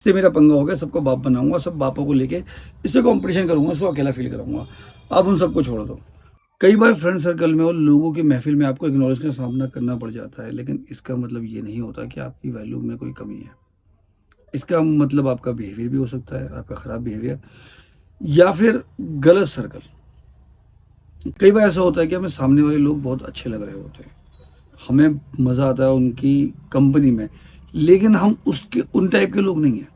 इससे मेरा पंगा हो गया, सबको बाप बनाऊंगा, सब बापों को लेके इससे कंपटीशन करूंगा, इसको अकेला फील कराऊंगा। आप उन सबको छोड़ दो। कई बार फ्रेंड सर्कल में और लोगों की महफिल में आपको इग्नोरेंस का सामना करना पड़ जाता है, लेकिन इसका मतलब ये नहीं होता कि आपकी वैल्यू में कोई कमी है। इसका मतलब आपका बिहेवियर भी हो सकता है, आपका खराब बिहेवियर या फिर गलत सर्कल। कई बार ऐसा होता है कि हमें सामने वाले लोग बहुत अच्छे लग रहे होते हैं, हमें मज़ा आता है उनकी कंपनी में, लेकिन हम उसके उन टाइप के लोग नहीं हैं।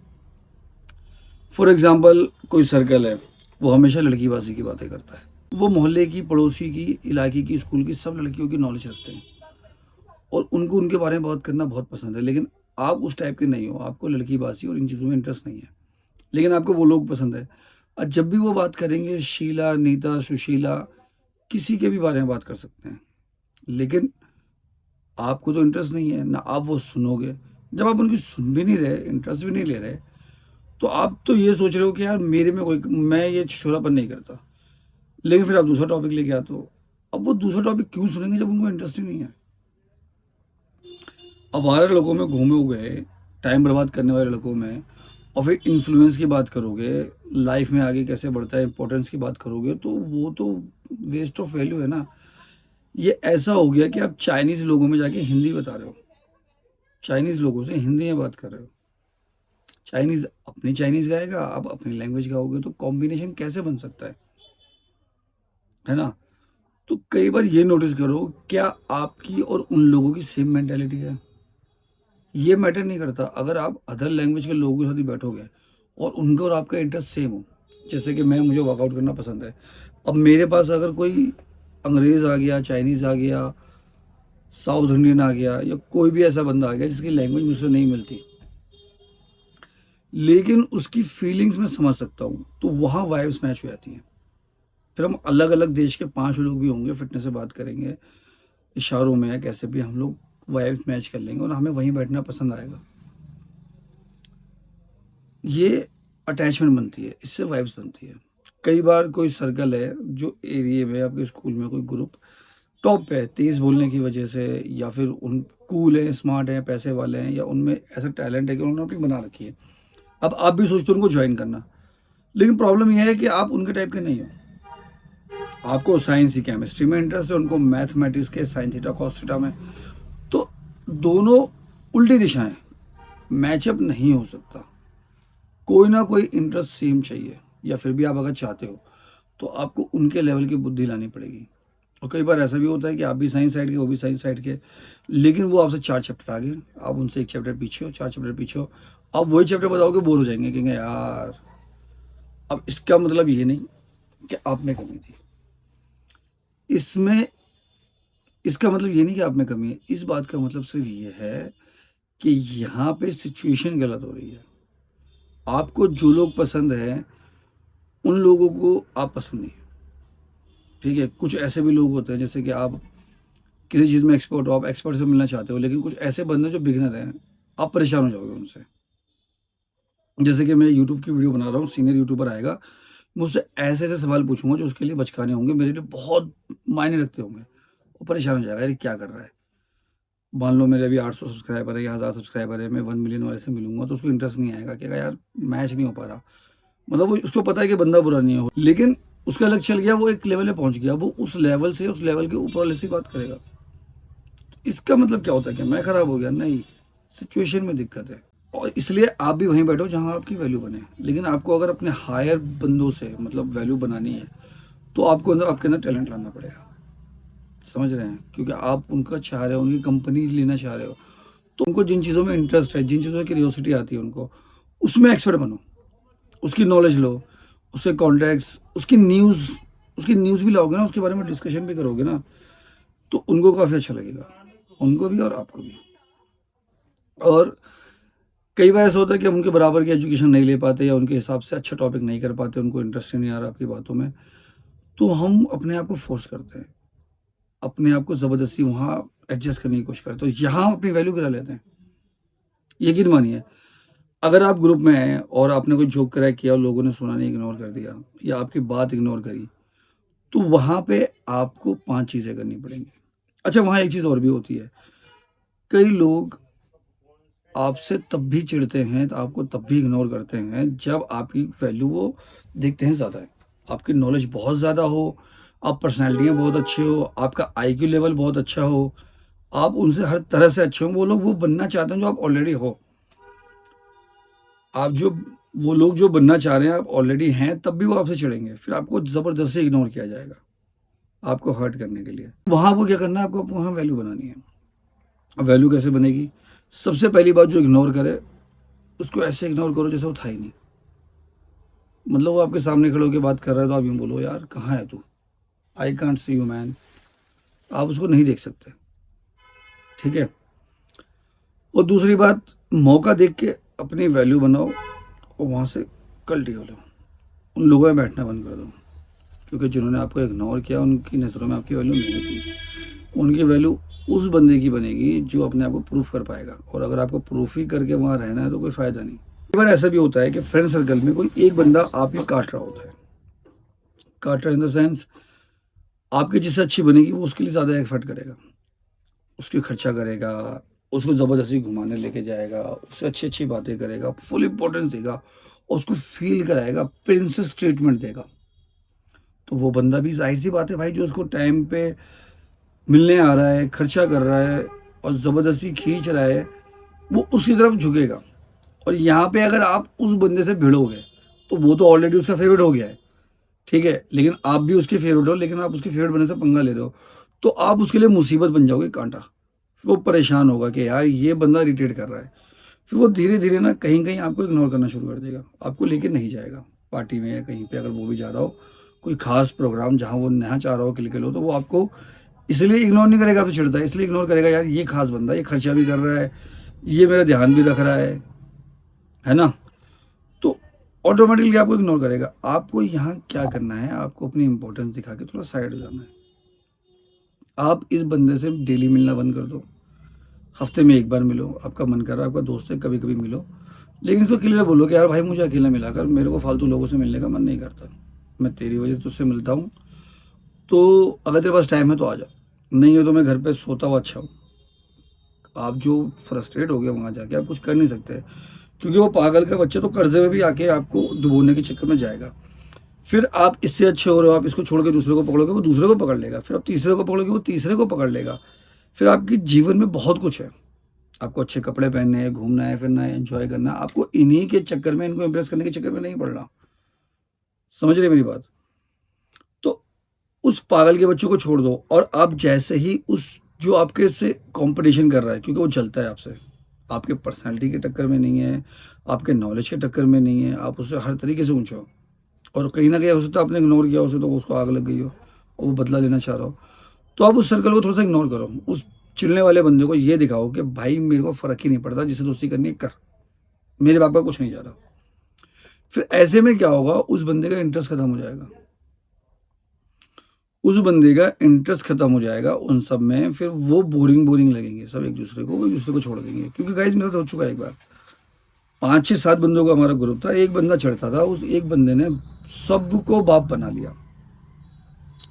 फॉर एग्जाम्पल कोई सर्कल है, वो हमेशा लड़कीबाजी की बातें करता है, वो मोहल्ले की, पड़ोसी की, इलाके की, स्कूल की सब लड़कियों की नॉलेज रखते हैं और उनको उनके बारे में बात करना बहुत पसंद है। लेकिन आप उस टाइप के नहीं हो, आपको लड़कीबाजी और इन चीज़ों में इंटरेस्ट नहीं है, लेकिन आपको वो लोग पसंद है। और जब भी वो बात करेंगे, शीला, नीता, सुशीला, किसी के भी बारे में बात कर सकते हैं, लेकिन आपको तो इंटरेस्ट नहीं है ना, आप वो सुनोगे। जब आप उनकी सुन भी नहीं रहे, इंटरेस्ट भी नहीं ले रहे, तो आप तो ये सोच रहे हो कि यार मेरे में कोई, मैं ये छोरापन नहीं करता, लेकिन फिर आप दूसरा टॉपिक लेके आते हो। अब वो दूसरा टॉपिक क्यों सुनेंगे जब उनको इंटरेस्ट ही नहीं है। अवारा लोगों में घूमे हुए, टाइम बर्बाद करने वाले लोगों में, और फिर इन्फ्लुएंस की बात करोगे, लाइफ में आगे कैसे बढ़ता है, इंपॉर्टेंस की बात करोगे, तो वो तो वेस्ट ऑफ वैल्यू है ना। ये ऐसा हो गया कि आप चाइनीज लोगों में जाके हिंदी बता रहे हो, चाइनीज लोगों से हिंदी में बात कर रहे हो। चाइनीज अपनी चाइनीज गाएगा, आप अपनी लैंग्वेज गाओगे, तो कॉम्बिनेशन कैसे बन सकता है ना। तो कई बार ये नोटिस करो, क्या आपकी और उन लोगों की सेम मेंटेलिटी है। ये मैटर नहीं करता अगर आप अदर लैंग्वेज के लोगों के साथ ही बैठोगे और उनका और आपका इंटरेस्ट सेम हो। जैसे कि मुझे वर्कआउट करना पसंद है, अब मेरे पास अगर कोई अंग्रेज आ गया, चाइनीज आ गया, साउथ इंडियन आ गया, या कोई भी ऐसा बंदा आ गया जिसकी लैंग्वेज मुझसे नहीं मिलती, लेकिन उसकी फीलिंग्स में समझ सकता हूँ, तो वहाँ वाइब्स मैच हो जाती हैं। फिर हम अलग अलग देश के 5 लोग भी होंगे, फिटनेस से बात करेंगे, इशारों में या कैसे भी हम लोग वाइब्स मैच कर लेंगे और हमें वहीं बैठना पसंद आएगा। ये अटैचमेंट बनती है, इससे वाइब्स बनती है। कई बार कोई सर्कल है जो एरिया में, आपके स्कूल में कोई ग्रुप टॉप पे है, तेज बोलने की वजह से, या फिर उन कूल हैं, स्मार्ट हैं, पैसे वाले हैं, या उनमें ऐसा टैलेंट है कि उन्होंने अपनी बना रखी है। अब आप भी सोचते हो उनको ज्वाइन करना, लेकिन प्रॉब्लम यह है कि आप उनके टाइप के नहीं हो। आपको साइंस ही केमिस्ट्री में इंटरेस्ट है, उनको मैथमेटिक्स के साइन थीटा कॉस थीटा में, तो दोनों उल्टी दिशाएं, मैचअप नहीं हो सकता। कोई ना कोई इंटरेस्ट सेम चाहिए, या फिर भी आप अगर चाहते हो तो आपको उनके लेवल की बुद्धि लानी पड़ेगी। और कई बार ऐसा भी होता है कि आप भी साइंस साइड के, वो भी साइंस साइड के, लेकिन वो आपसे 4 चैप्टर आगे, आप उनसे 1 चैप्टर पीछे हो, 4 चैप्टर पीछे हो। आप वही चैप्टर बताओगे, बोर हो जाएंगे, कहेंगे यार। अब इसका मतलब ये नहीं कि आप में कमी थी, इसमें इसका मतलब ये नहीं कि आप में कमी है, इस बात का मतलब सिर्फ ये है कि यहाँ पे सिचुएशन गलत हो रही है। आपको जो लोग पसंद है, उन लोगों को आप पसंद नहीं है। ठीक है, कुछ ऐसे भी लोग होते हैं, जैसे कि आप किसी चीज़ में एक्सपर्ट हो, आप एक्सपर्ट से मिलना चाहते हो, लेकिन कुछ ऐसे बंदे जो बिगिनर हैं, आप परेशान हो जाओगे उनसे। जैसे कि मैं यूट्यूब की वीडियो बना रहा हूँ, सीनियर यूट्यूबर आएगा, मैं उससे ऐसे ऐसे सवाल पूछूंगा जो उसके लिए बचकाने होंगे, मेरे लिए बहुत मायने रखते होंगे। वो परेशान हो जाएगा, यार क्या कर रहा है। मान लो मेरे अभी 800 सब्सक्राइबर है या 1000 सब्सक्राइबर है, मैं 1 मिलियन वाले से मिलूंगा, तो उसको इंटरेस्ट नहीं आएगा, कि यार मैच नहीं हो पा रहा। मतलब वो, उसको पता है कि बंदा बुरा नहीं है, लेकिन उसका लक चल गया, वो एक लेवल पे पहुंच गया, वो उस लेवल से, उस लेवल के ऊपर वाले से बात करेगा। इसका मतलब क्या होता है कि मैं खराब हो गया? नहीं, सिचुएशन में दिक्कत है। और इसलिए आप भी वहीं बैठो जहां आपकी वैल्यू बने, लेकिन आपको अगर अपने हायर बंदों से मतलब वैल्यू बनानी है, तो आपको अंदर, आपके अंदर टैलेंट लाना पड़ेगा। समझ रहे हैं? क्योंकि आप उनका चाह रहे हो, उनकी कंपनी लेना चाह रहे हो, तो उनको जिन चीज़ों में इंटरेस्ट है, जिन चीज़ों में क्यूरियोसिटी आती है उनको, उसमें एक्सपर्ट बनो, उसकी नॉलेज लो, उसके कॉन्टैक्ट्स, उसकी न्यूज़ भी लाओगे ना, उसके बारे में डिस्कशन भी करोगे ना, तो उनको काफ़ी अच्छा लगेगा, उनको भी और आपको भी। और कई बार ऐसा होता है कि हम उनके बराबर की एजुकेशन नहीं ले पाते, या उनके हिसाब से अच्छा टॉपिक नहीं कर पाते, उनको इंटरेस्ट नहीं आ रहा आपकी बातों में, तो हम अपने आप को फोर्स करते हैं, अपने आप को ज़बरदस्ती वहाँ एडजस्ट करने की कोशिश करते हैं, तो यहाँ अपनी वैल्यू गिरा लेते हैं। यकीन मानिए, अगर आप ग्रुप में हैं और आपने कोई जोक क्रैक किया और लोगों ने सुना नहीं, इग्नोर कर दिया, या आपकी बात इग्नोर करी, तो वहाँ पे आपको 5 चीज़ें करनी पड़ेंगी। अच्छा, वहाँ एक चीज़ और भी होती है, कई लोग आपसे तब भी चिढ़ते हैं, तो आपको तब भी इग्नोर करते हैं जब आपकी वैल्यू वो देखते हैं ज़्यादा है, आपकी नॉलेज बहुत ज़्यादा हो, आप पर्सनैलिटियाँ बहुत अच्छे हो, आपका आईक्यू लेवल बहुत अच्छा हो, आप उनसे हर तरह से अच्छे हो। वो लोग वो बनना चाहते हैं जो आप ऑलरेडी हो। आप जो वो लोग जो बनना चाह रहे हैं आप ऑलरेडी हैं, तब भी वो आपसे चिढ़ेंगे, फिर आपको ज़बरदस्ती इग्नोर किया जाएगा आपको हर्ट करने के लिए। वहाँ वो क्या करना है, आपको वहाँ वैल्यू बनानी है। अब वैल्यू कैसे बनेगी? सबसे पहली बात, जो इग्नोर करे उसको ऐसे इग्नोर करो जैसे वो था ही नहीं। मतलब वो आपके सामने खड़े होकर बात कर रहा है तो आप यूँ बोलो, यार कहाँ है तू, I can't see you man. आप उसको नहीं देख सकते, ठीक है। और दूसरी बात, मौका देख के अपनी वैल्यू बनाओ और वहाँ से कल्टी हो लो, उन लोगों में बैठना बंद कर दो, क्योंकि जिन्होंने आपको इग्नोर किया उनकी नज़रों में आपकी वैल्यू नहीं थी। उनकी वैल्यू उस बंदे की बनेगी जो अपने आप को प्रूफ कर पाएगा, और अगर आपको प्रूफ ही करके वहाँ रहना है तो कोई फ़ायदा नहीं। कई बार ऐसा भी होता है कि फ्रेंड सर्कल में कोई एक बंदा आपकी काट रहा होता है, काट रहा इन द सेंस आपकी जिससे अच्छी बनेगी वो उसके लिए ज़्यादा एफर्ट करेगा, उसकी खर्चा करेगा, उसको ज़बरदस्ती घुमाने लेके जाएगा, उससे अच्छी अच्छी बातें करेगा, फुल इंपॉर्टेंस देगा और उसको फील कराएगा, प्रिंसेस ट्रीटमेंट देगा। तो वो बंदा भी जाहिर सी बात है भाई, जो उसको टाइम पे मिलने आ रहा है, खर्चा कर रहा है और ज़बरदस्ती खींच रहा है, वो उसकी तरफ झुकेगा। और यहाँ पे अगर आप उस बंदे से भिड़ोगे तो वो तो ऑलरेडी उसका फेवरेट हो गया है, ठीक है, लेकिन आप भी उसके फेवरेट हो, लेकिन आप उसके फेवरेट बनने से पंगा ले रहे हो, तो आप उसके लिए मुसीबत बन जाओगे, कांटा। फिर वो परेशान होगा कि यार ये बंदा इरिटेट कर रहा है। फिर वो धीरे धीरे ना कहीं कहीं आपको इग्नोर करना शुरू कर देगा, आपको लेके नहीं जाएगा पार्टी में या कहीं पे। अगर वो भी जा रहा हो कोई खास प्रोग्राम जहाँ वो नया चाह रहा हो क्लिक लो, तो वो आपको इसलिए इग्नोर नहीं करेगा, आपसे चिढ़ता है इसलिए इग्नोर करेगा, यार ये खास बंदा, ये खर्चा भी कर रहा है, ये मेरा ध्यान भी रख रहा है ना। तो ऑटोमेटिकली आपको इग्नोर करेगा। आपको यहाँ क्या करना है, आपको अपनी इंपॉर्टेंस दिखा के थोड़ा साइड हो जाना है। आप इस बंदे से डेली मिलना बंद कर दो, हफ्ते में एक बार मिलो, आपका मन कर रहा है, आपका दोस्त है, कभी कभी मिलो, लेकिन इसको क्लियर बोलो कि यार भाई मुझे अकेला मिला कर, मेरे को फालतू लोगों से मिलने का मन नहीं करता, मैं तेरी वजह से तुझसे मिलता हूँ, तो अगर तेरे पास टाइम है तो आ जा, नहीं है तो मैं घर पे सोता हुआ अच्छा हूँ। आप जो फ्रस्ट्रेट हो गए वहाँ जाके आप कुछ कर नहीं सकते, क्योंकि वो पागल का बच्चा तो कर्जे में भी आके आपको डुबोने के चक्कर में जाएगा। फिर आप इससे अच्छे हो रहे हो, आप इसको छोड़ के दूसरे को पकड़ोगे, वो दूसरे को पकड़ लेगा, फिर आप तीसरे को पकड़ोगे, वो तीसरे को पकड़ लेगा। फिर आपके जीवन में बहुत कुछ है, आपको अच्छे कपड़े पहनने हैं, घूमना है, फिरना है, एंजॉय करना है, आपको इन्हीं के चक्कर में, इनको इम्प्रेस करने के चक्कर में नहीं पड़ना। समझ रहे मेरी बात? तो उस पागल के बच्चों को छोड़ दो, और आप जैसे ही उस जो आपके से कंपटीशन कर रहा है, क्योंकि वो चलता है आपसे, आपके पर्सनालिटी के टक्कर में नहीं है, आपके नॉलेज के टक्कर में नहीं है, आप उससे हर तरीके से ऊंचे हो, और कहीं ना कहीं हो सकता है आपने इग्नोर किया उसे, तो उसको आग लग गई हो और वो बदला लेना चाह रहा हो, तो आप उस सर्कल को थोड़ा सा इग्नोर करो। उस चिल्लने वाले बंदे को ये दिखाओ कि भाई मेरे को फ़र्क ही नहीं पड़ता, जिसे दोस्ती करनी है कर, मेरे बाप का कुछ नहीं जा रहा। फिर ऐसे में क्या होगा, उस बंदे का इंटरेस्ट खत्म हो जाएगा, उस बंदे का इंटरेस्ट खत्म हो जाएगा उन सब में। फिर वो बोरिंग बोरिंग लगेंगे, सब एक दूसरे को छोड़ देंगे। क्योंकि गाइस मेरा तो हो चुका है एक बार, 5 6 7 बंदों का हमारा ग्रुप था, एक बंदा चढ़ता था, उस एक बंदे ने सबको बाप बना लिया।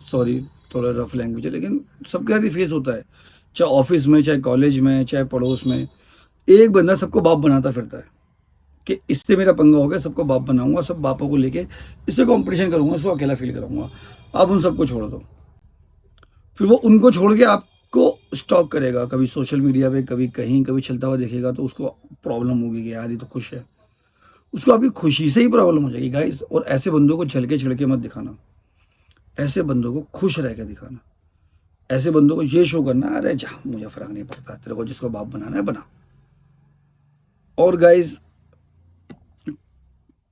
सॉरी थोड़ा रफ लैंग्वेज है, लेकिन सबके साथ ही फेस होता है, चाहे ऑफिस में, चाहे कॉलेज में, चाहे पड़ोस में। एक बंदा सबको बाप बनाता फिरता है कि इससे मेरा पंगा हो गया, सबको बाप बनाऊंगा, सब बापों को लेके इससे कंपटीशन करूंगा, इसको अकेला फील कराऊंगा। आप उन सबको छोड़ दो, फिर वो उनको छोड़ के आपको स्टॉक करेगा, कभी सोशल मीडिया पे, कभी कहीं, कभी चलता हुआ देखेगा तो उसको प्रॉब्लम होगी कि यार ये तो खुश है, उसको आपकी खुशी से ही प्रॉब्लम हो जाएगी गाइस। और ऐसे बंदों को झलके छिड़के मत दिखाना, ऐसे बंदों को खुश रह के दिखाना, ऐसे बंदों को ये शो करना, अरे जा मुझे फर्क नहीं पड़ता, तेरे को जिसको बाप बनाना है बना। और गाइस,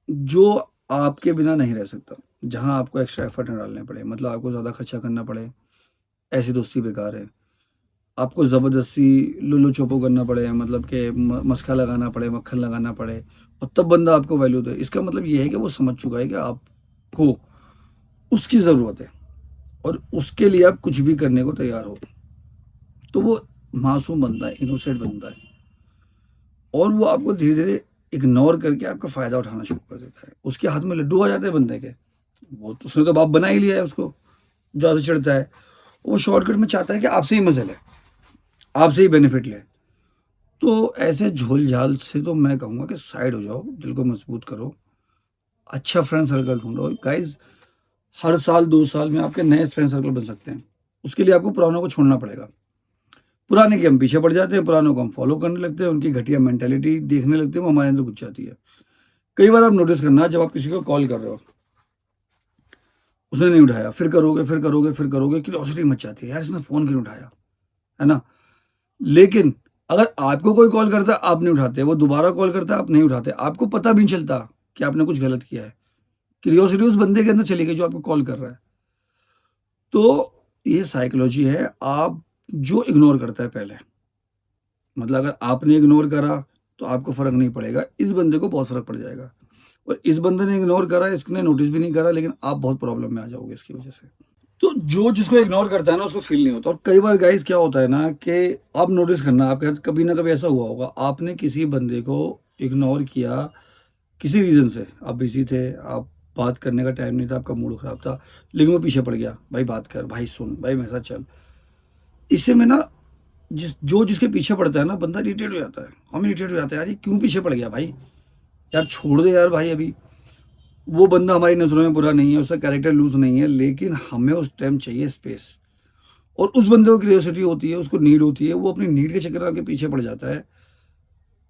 जो आपके बिना नहीं रह सकता, जहां आपको एक्स्ट्रा एफर्ट न डालने पड़े, मतलब आपको ज़्यादा खर्चा करना पड़े, ऐसी दोस्ती बेकार है। आपको ज़बरदस्ती लुल्लू चोपो करना पड़े, मतलब कि मस्का लगाना पड़े, मक्खन लगाना पड़े, और तब बंदा आपको वैल्यू दे, इसका मतलब ये है कि वो समझ चुका है कि आपको उसकी ज़रूरत है और उसके लिए आप कुछ भी करने को तैयार हो। तो वो मासूम बनता है, इनोसेंट बनता है, और वो आपको धीरे धीरे इग्नोर करके आपका फ़ायदा उठाना शुरू कर देता है। उसके हाथ में लड्डू आ जाते हैं बंदे के, वो तो उसने तो बाप बना ही लिया है उसको, जो आपसे चिढ़ता है। वो शॉर्टकट में चाहता है कि आपसे ही मजे ले, आपसे ही बेनिफिट ले। तो ऐसे झोल झाल से तो मैं कहूँगा कि साइड हो जाओ, दिल को मजबूत करो, अच्छा फ्रेंड सर्कल ढूंढो गाइज। हर साल 2 साल में आपके नए फ्रेंड सर्कल बन सकते हैं, उसके लिए आपको पुरानों को छोड़ना पड़ेगा। पुराने के हम पीछे पड़ जाते हैं, पुरानों को हम फॉलो करने लगते हैं, उनकी घटिया मेंटेलिटी देखने लगते हैं, वो हमारे अंदर घुस जाती है। कई बार आप नोटिस करना, जब आप किसी को कॉल कर रहे हो, उसने नहीं उठाया, फिर करोगे फिर करोगे फिर करोगे, क्यूरियोसिटी मच जाती है, यार इसने फोन क्यों उठाया, है ना। लेकिन अगर आपको कोई कॉल करता है, आप नहीं उठाते, वो दोबारा कॉल करता है, आप नहीं उठाते, आपको पता भी नहीं चलता कि आपने कुछ गलत किया है। क्यूरियोसिटी उस बंदे के अंदर चली गई जो आपको कॉल कर रहा है। तो ये साइकोलॉजी है। आप जो इग्नोर करता है पहले, मतलब अगर आपने इग्नोर करा तो आपको फर्क नहीं पड़ेगा, इस बंदे को बहुत फर्क पड़ जाएगा। और इस बंदे ने इग्नोर करा, इसने नोटिस भी नहीं करा, लेकिन आप बहुत प्रॉब्लम में आ जाओगे इसकी वजह से। तो जो जिसको इग्नोर करता है ना, उसको फील नहीं होता। और कई बार गाइस क्या होता है ना, कि आप नोटिस करना, आपके साथ कभी ना कभी ऐसा हुआ होगा, आपने किसी बंदे को इग्नोर किया किसी रीजन से, आप बिजी थे, आप बात करने का टाइम नहीं था, आपका मूड खराब था, लेकिन वो पीछे पड़ गया, भाई बात कर, भाई सुन, भाई मेरे साथ चल। इससे में ना जिसके पीछे पड़ता है ना, बंदा इरिटेट हो जाता है, हम इरिटेट हो जाते हैं, यार ये क्यों पीछे पड़ गया भाई, यार छोड़ दे यार भाई। अभी वो बंदा हमारी नजरों में बुरा नहीं है, उसका कैरेक्टर लूज नहीं है, लेकिन हमें उस टाइम चाहिए स्पेस। और उस बंदे को क्यूरियोसिटी होती है, उसको नीड होती है, वो अपनी नीड के चक्कर में आपके पीछे पड़ जाता है।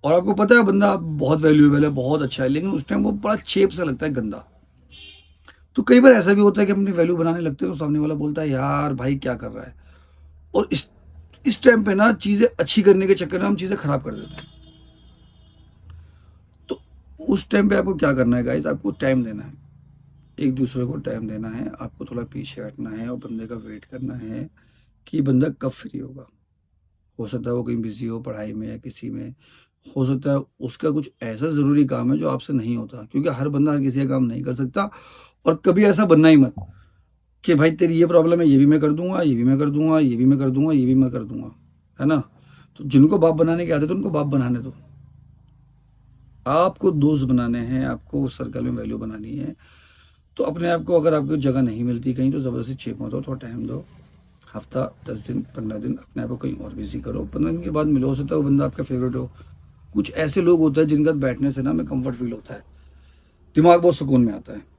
और आपको पता है बंदा बहुत वैल्यूएबल है, बहुत अच्छा है, लेकिन उस टाइम वो बड़ा चेप सा लगता है, गंदा। तो कई बार ऐसा भी होता है कि अपनी वैल्यू बनाने लगते हैं, तो सामने वाला बोलता है यार भाई क्या कर रहा है। और इस टाइम पे ना चीजें अच्छी करने के चक्कर में हम चीजें खराब कर देते हैं। तो उस टाइम पे आपको क्या करना है गाइस, आपको टाइम देना है, एक दूसरे को टाइम देना है, आपको थोड़ा पीछे हटना है और बंदे का वेट करना है कि बंदा कब फ्री होगा। हो सकता है वो कहीं बिजी हो, पढ़ाई में या किसी में, हो सकता है उसका कुछ ऐसा ज़रूरी काम है जो आपसे नहीं होता, क्योंकि हर बंदा हर किसी का काम नहीं कर सकता। और कभी ऐसा बनना ही मत कि भाई तेरी ये प्रॉब्लम है, ये भी मैं कर दूंगा, ये भी मैं कर दूंगा, ये भी मैं कर दूंगा, ये भी मैं कर दूंगा, है ना। तो जिनको बाप बनाने की आदत है उनको बाप बनाने दो। आपको दोस्त बनाने हैं, आपको उस सर्कल में वैल्यू बनानी है, तो अपने आप को, अगर आपको जगह नहीं मिलती कहीं, तो ज़बरदस्ती चेप मत हो, थोड़ा टाइम दो, हफ्ता 10 दिन 15 दिन अपने आप को कहीं और बिजी करो, 15 दिन के बाद मिलो, हो सकता है वो बंदा आपका फेवरेट हो। कुछ ऐसे लोग होते हैं जिनका बैठने से ना हमें कंफर्ट फील होता है, दिमाग बहुत सुकून में आता है।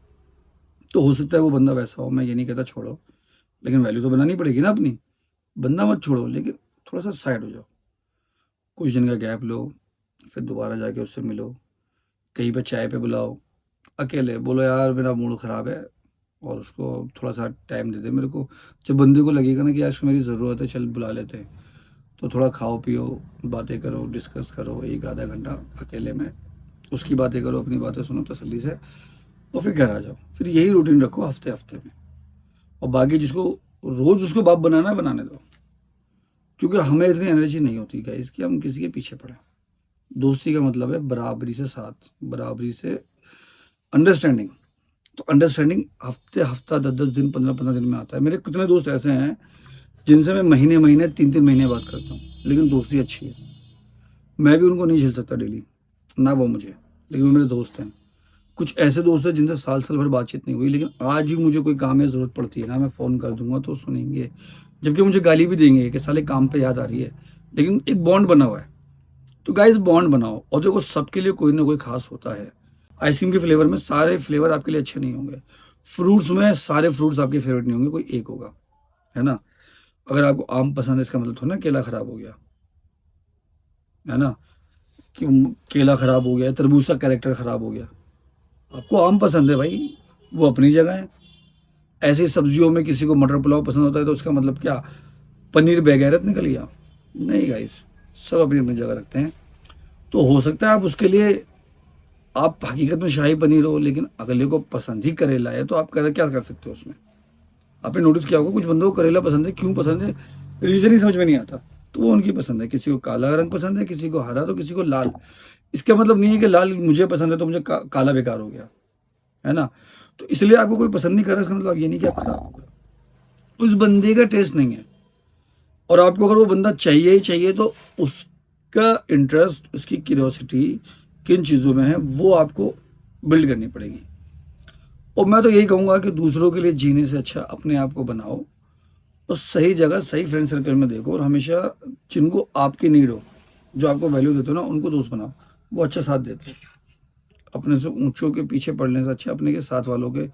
तो हो सकता है वो बंदा वैसा हो, मैं ये नहीं कहता छोड़ो, लेकिन वैल्यू तो बनानी पड़ेगी ना अपनी। बंदा मत छोड़ो, लेकिन थोड़ा सा साइड हो जाओ, कुछ दिन का गैप लो, फिर दोबारा जाके उससे मिलो, कहीं पे चाय पे बुलाओ, अकेले बोलो यार मेरा मूड ख़राब है, और उसको थोड़ा सा टाइम दे दे मेरे को। जब बंदे को लगेगा ना कि यार इसको मेरी ज़रूरत है, चल बुला लेते हैं, तो थोड़ा खाओ पियो, बातें करो, डिस्कस करो, एक आधा घंटा अकेले में, उसकी बातें करो, अपनी बातें सुनो तसल्ली से, और फिर घर आ जाओ। फिर यही रूटीन रखो हफ्ते हफ्ते में। और बाकी जिसको रोज़ उसको बाप बनाना है, बनाने दो, क्योंकि हमें इतनी एनर्जी नहीं होती गाइस कि हम किसी के पीछे पड़े। दोस्ती का मतलब है बराबरी से साथ, बराबरी से अंडरस्टैंडिंग। तो अंडरस्टैंडिंग हफ्ता 10 10 दिन 15 15 दिन में आता है। मेरे कितने दोस्त ऐसे हैं जिनसे मैं महीने महीने 3 3 महीने बात करता हूँ, लेकिन दोस्ती अच्छी है। मैं भी उनको नहीं झेल सकता डेली, ना वो मुझे, लेकिन वो मेरे दोस्त हैं। कुछ ऐसे दोस्त हैं जिनसे साल साल भर बातचीत नहीं हुई, लेकिन आज भी मुझे कोई काम या ज़रूरत पड़ती है ना, मैं फ़ोन कर दूंगा तो सुनेंगे, जबकि मुझे गाली भी देंगे कि साले काम पे याद आ रही है, लेकिन एक बॉन्ड बना हुआ है। तो गाइस बॉन्ड बनाओ। और देखो सबके लिए कोई ना कोई खास होता है। आइसक्रीम के फ्लेवर में सारे फ्लेवर आपके लिए अच्छे नहीं होंगे, फ्रूट्स में सारे फ्रूट्स आपके फेवरेट नहीं होंगे, कोई एक होगा, है ना। अगर आपको आम पसंद है, इसका मतलब थोड़ा ना केला खराब हो गया, है ना, कि केला खराब हो गया, तरबूज का कैरेक्टर खराब हो गया। आपको आम पसंद है भाई, वो अपनी जगह है। ऐसी सब्जियों में किसी को मटर पुलाव पसंद होता है, तो उसका मतलब क्या पनीर बेगैरत निकल गया? नहीं गाइस, सब अपनी अपनी जगह रखते हैं। तो हो सकता है आप उसके लिए, आप हकीकत में शाही पनीर हो, लेकिन अगले को पसंद ही करेला है, तो आप क्या कर सकते हो उसमें। आपने नोटिस किया होगा कुछ बंदों को करेला पसंद है, क्यों पसंद है रीजन ही समझ में नहीं आता, तो वो उनकी पसंद है। किसी को काला रंग पसंद है, किसी को हरा, तो किसी को लाल। इसका मतलब नहीं है कि लाल मुझे पसंद है तो मुझे काला बेकार हो गया, है ना। तो इसलिए आपको कोई पसंद नहीं कर रहा, इसका मतलब ये नहीं कि आप खराब हो गए, उस बंदे का टेस्ट नहीं है। और आपको अगर वो बंदा चाहिए ही चाहिए, तो उसका इंटरेस्ट, उसकी क्यूरियोसिटी किन चीज़ों में है, वो आपको बिल्ड करनी पड़ेगी। और मैं तो यही कहूँगा कि दूसरों के लिए जीने से अच्छा अपने आप को बनाओ, और सही जगह सही फ्रेंड सर्कल में देखो, और हमेशा जिनको आपकी नीड हो जो आपको वैल्यू देते हो ना, उनको दोस्त बनाओ, वो अच्छा साथ देते हैं। अपने से ऊंचों के पीछे पड़ने से अच्छा अपने के साथ वालों के,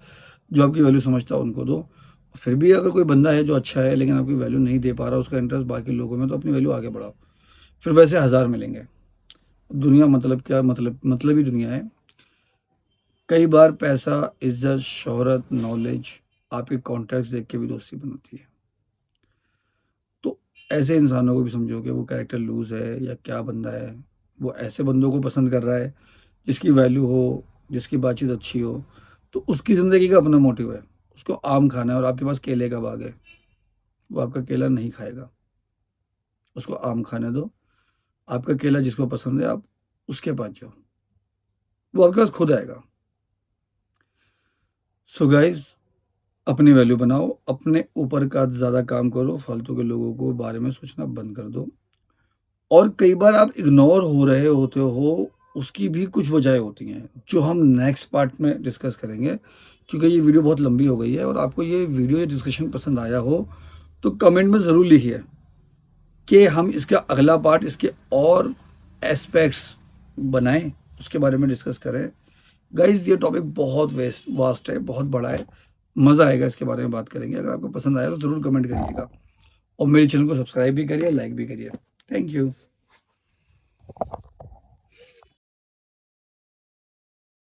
जो आपकी वैल्यू समझता है, उनको दो। फिर भी अगर कोई बंदा है जो अच्छा है लेकिन आपकी वैल्यू नहीं दे पा रहा, उसका इंटरेस्ट बाकी लोगों में, तो अपनी वैल्यू आगे बढ़ाओ। फिर वैसे 1000 मिलेंगे। दुनिया मतलब क्या, मतलब ही दुनिया है। कई बार पैसा, इज्जत, शोहरत, नॉलेज, आपके कॉन्टैक्ट्स देख के भी दोस्ती बनती है। तो ऐसे इंसानों को भी समझो कि वो कैरेक्टर लूज है या क्या बंदा है। वो ऐसे बंदों को पसंद कर रहा है जिसकी वैल्यू हो, जिसकी बातचीत अच्छी हो, तो उसकी ज़िंदगी का अपना मोटिव है। उसको आम खाना है और आपके पास केले का बाग है, वो आपका केला नहीं खाएगा। उसको आम खाने दो। आपका केला जिसको पसंद है, आप उसके पास जाओ, वो आपके पास खुद आएगा। सो गाइज, अपनी वैल्यू बनाओ, अपने ऊपर का ज़्यादा काम करो, फालतू के लोगों को बारे में सोचना बंद कर दो। और कई बार आप इग्नोर हो रहे होते हो, उसकी भी कुछ वजह होती हैं जो हम नेक्स्ट पार्ट में डिस्कस करेंगे, क्योंकि ये वीडियो बहुत लंबी हो गई है। और आपको ये वीडियो, ये डिस्कशन पसंद आया हो तो कमेंट में ज़रूर लिखिए कि हम इसका अगला पार्ट, इसके और एस्पेक्ट्स बनाएं, उसके बारे में डिस्कस करें। गाइज, ये टॉपिक बहुत वास्ट है, बहुत बड़ा है, मज़ा आएगा इसके बारे में बात करेंगे। अगर आपको पसंद आया तो ज़रूर कमेंट करिएगा, और मेरे चैनल को सब्सक्राइब भी करिए, लाइक भी करिए। Thank you.